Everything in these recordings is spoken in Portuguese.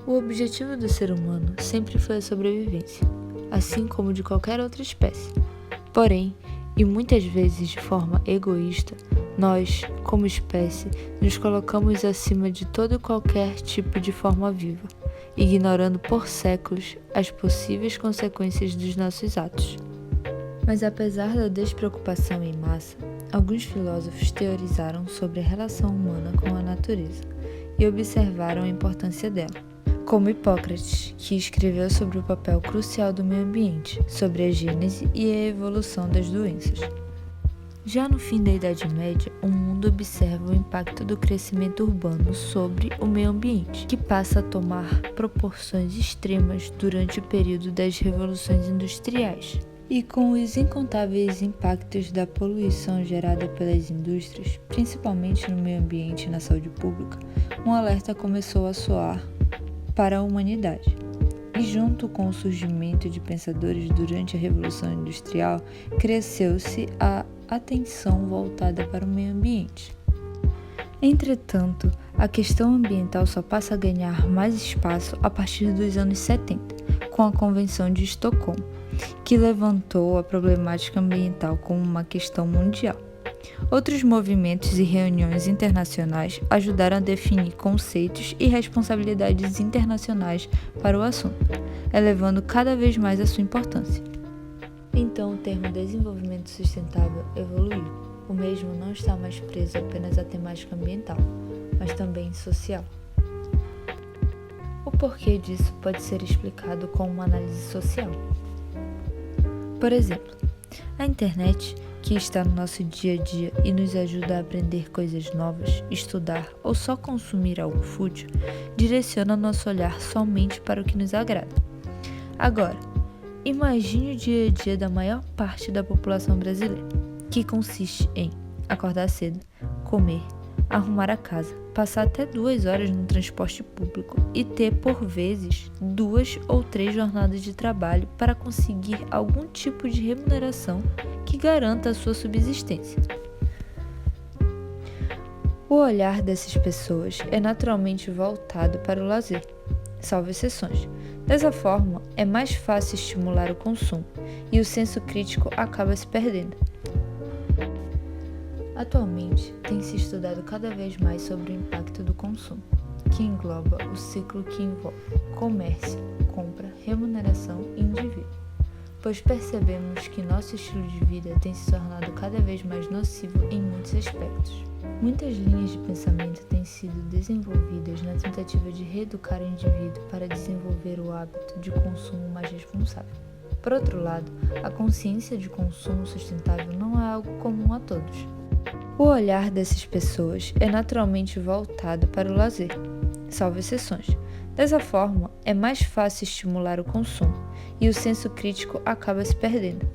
O objetivo do ser humano sempre foi a sobrevivência, assim como de qualquer outra espécie. Porém, e muitas vezes de forma egoísta, nós, como espécie, nos colocamos acima de todo e qualquer tipo de forma viva, ignorando por séculos as possíveis consequências dos nossos atos. Mas apesar da despreocupação em massa, alguns filósofos teorizaram sobre a relação humana com a natureza e observaram a importância dela, como Hipócrates, que escreveu sobre o papel crucial do meio ambiente, sobre a gênese e a evolução das doenças. Já no fim da Idade Média, o mundo observa o impacto do crescimento urbano sobre o meio ambiente, que passa a tomar proporções extremas durante o período das revoluções industriais. E com os incontáveis impactos da poluição gerada pelas indústrias, principalmente no meio ambiente e na saúde pública, um alerta começou a soar para a humanidade. E junto com o surgimento de pensadores durante a Revolução Industrial, cresceu-se a atenção voltada para o meio ambiente. Entretanto, a questão ambiental só passa a ganhar mais espaço a partir dos anos 70, com a Convenção de Estocolmo, que levantou a problemática ambiental como uma questão mundial. Outros movimentos e reuniões internacionais ajudaram a definir conceitos e responsabilidades internacionais para o assunto, elevando cada vez mais a sua importância. Então, o termo desenvolvimento sustentável evoluiu. O mesmo não está mais preso apenas à temática ambiental, mas também social. O porquê disso pode ser explicado com uma análise social. Por exemplo, a internet, que está no nosso dia a dia e nos ajuda a aprender coisas novas, estudar ou só consumir algo fútil, direciona nosso olhar somente para o que nos agrada. Agora, imagine o dia a dia da maior parte da população brasileira, que consiste em acordar cedo, comer, arrumar a casa, passar até 2 horas no transporte público e ter, por vezes, 2 ou 3 jornadas de trabalho para conseguir algum tipo de remuneração que garanta a sua subsistência. O olhar dessas pessoas é naturalmente voltado para o lazer, salvo exceções. Dessa forma, é mais fácil estimular o consumo e o senso crítico acaba se perdendo. Atualmente, tem se estudado cada vez mais sobre o impacto do consumo, que engloba o ciclo que envolve comércio, compra, remuneração e indivíduo, pois percebemos que nosso estilo de vida tem se tornado cada vez mais nocivo em muitos aspectos. Muitas linhas de pensamento têm sido desenvolvidas na tentativa de reeducar o indivíduo para desenvolver o hábito de consumo mais responsável. Por outro lado, a consciência de consumo sustentável não é algo comum a todos. O olhar dessas pessoas é naturalmente voltado para o lazer, salvo exceções. Dessa forma, é mais fácil estimular o consumo e o senso crítico acaba se perdendo.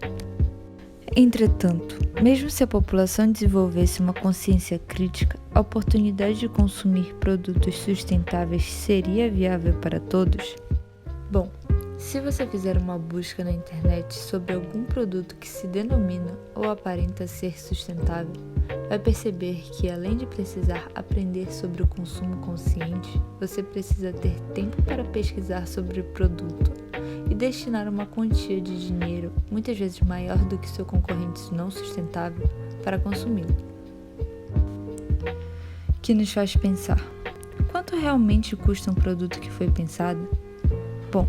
Entretanto, mesmo se a população desenvolvesse uma consciência crítica, a oportunidade de consumir produtos sustentáveis seria viável para todos? Bom, se você fizer uma busca na internet sobre algum produto que se denomina ou aparenta ser sustentável, vai perceber que, além de precisar aprender sobre o consumo consciente, você precisa ter tempo para pesquisar sobre o produto e destinar uma quantia de dinheiro, muitas vezes maior do que seu concorrente não sustentável, para consumi-lo. Que nos faz pensar: quanto realmente custa um produto que foi pensado? Bom,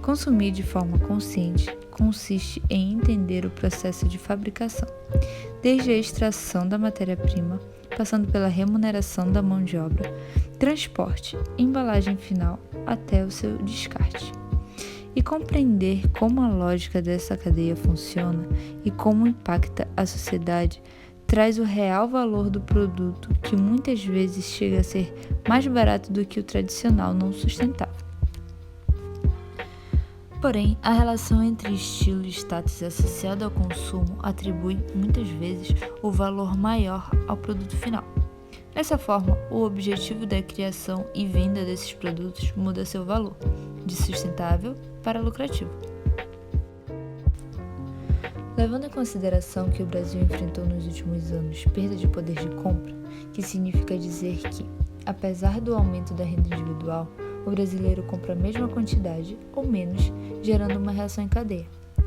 consumir de forma consciente consiste em entender o processo de fabricação, desde a extração da matéria-prima, passando pela remuneração da mão de obra, transporte, embalagem final, até o seu descarte. E compreender como a lógica dessa cadeia funciona e como impacta a sociedade traz o real valor do produto, que muitas vezes chega a ser mais barato do que o tradicional não sustentável. Porém, a relação entre estilo e status associado ao consumo atribui, muitas vezes, o valor maior ao produto final. Dessa forma, o objetivo da criação e venda desses produtos muda seu valor, de sustentável para lucrativo. Levando em consideração que o Brasil enfrentou nos últimos anos perda de poder de compra, que significa dizer que, apesar do aumento da renda individual, O brasileiro compra a mesma quantidade ou menos, gerando uma reação em cadeia.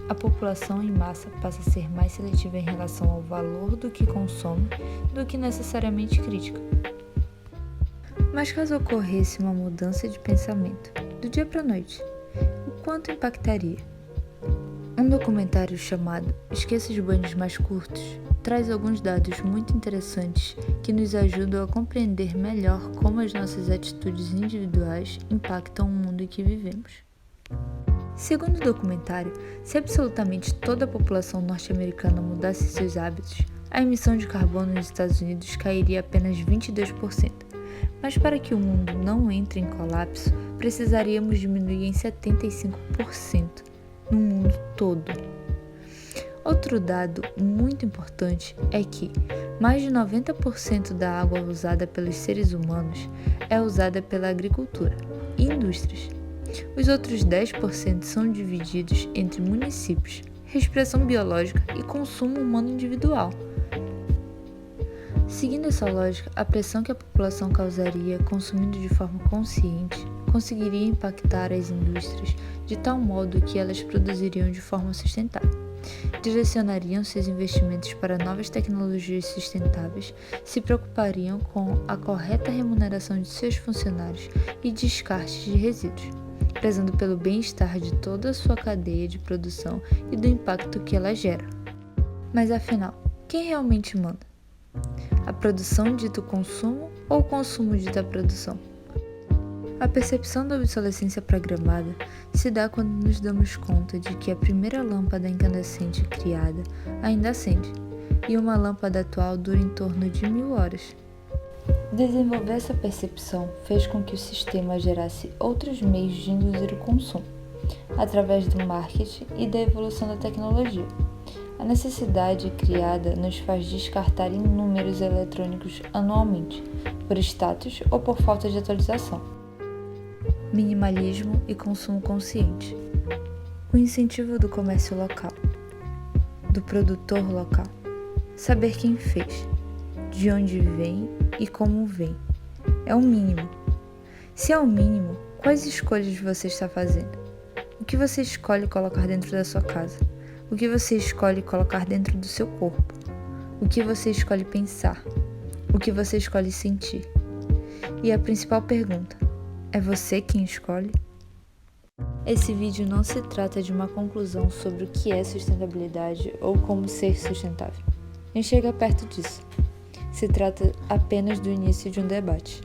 A população em massa passa a ser mais seletiva em relação ao valor do que consome do que necessariamente crítica. Mas caso ocorresse uma mudança de pensamento, do dia para a noite, o quanto impactaria? Um documentário chamado Esqueça os Banhos Mais Curtos traz alguns dados muito interessantes que nos ajudam a compreender melhor como as nossas atitudes individuais impactam o mundo em que vivemos. Segundo o documentário, se absolutamente toda a população norte-americana mudasse seus hábitos, a emissão de carbono nos Estados Unidos cairia apenas 22%. Mas para que o mundo não entre em colapso, precisaríamos diminuir em 75% no mundo todo. Outro dado muito importante é que mais de 90% da água usada pelos seres humanos é usada pela agricultura e indústrias. Os outros 10% são divididos entre municípios, respiração biológica e consumo humano individual. Seguindo essa lógica, a pressão que a população causaria consumindo de forma consciente conseguiria impactar as indústrias de tal modo que elas produziriam de forma sustentável, direcionariam seus investimentos para novas tecnologias sustentáveis, se preocupariam com a correta remuneração de seus funcionários e descarte de resíduos, prezando pelo bem-estar de toda a sua cadeia de produção e do impacto que ela gera. Mas afinal, quem realmente manda? A produção dita o consumo ou o consumo dita a produção? A percepção da obsolescência programada se dá quando nos damos conta de que a primeira lâmpada incandescente criada ainda acende, e uma lâmpada atual dura em torno de 1000 horas. Desenvolver essa percepção fez com que o sistema gerasse outros meios de induzir o consumo, através do marketing e da evolução da tecnologia. A necessidade criada nos faz descartar inúmeros eletrônicos anualmente, por status ou por falta de atualização. Minimalismo e consumo consciente. O incentivo do comércio local, do produtor local. Saber quem fez, de onde vem e como vem. É o mínimo. Se é o mínimo, quais escolhas você está fazendo? O que você escolhe colocar dentro da sua casa? O que você escolhe colocar dentro do seu corpo? O que você escolhe pensar? O que você escolhe sentir? E a principal pergunta: é você quem escolhe? Esse vídeo não se trata de uma conclusão sobre o que é sustentabilidade ou como ser sustentável. Nem chega perto disso. Se trata apenas do início de um debate.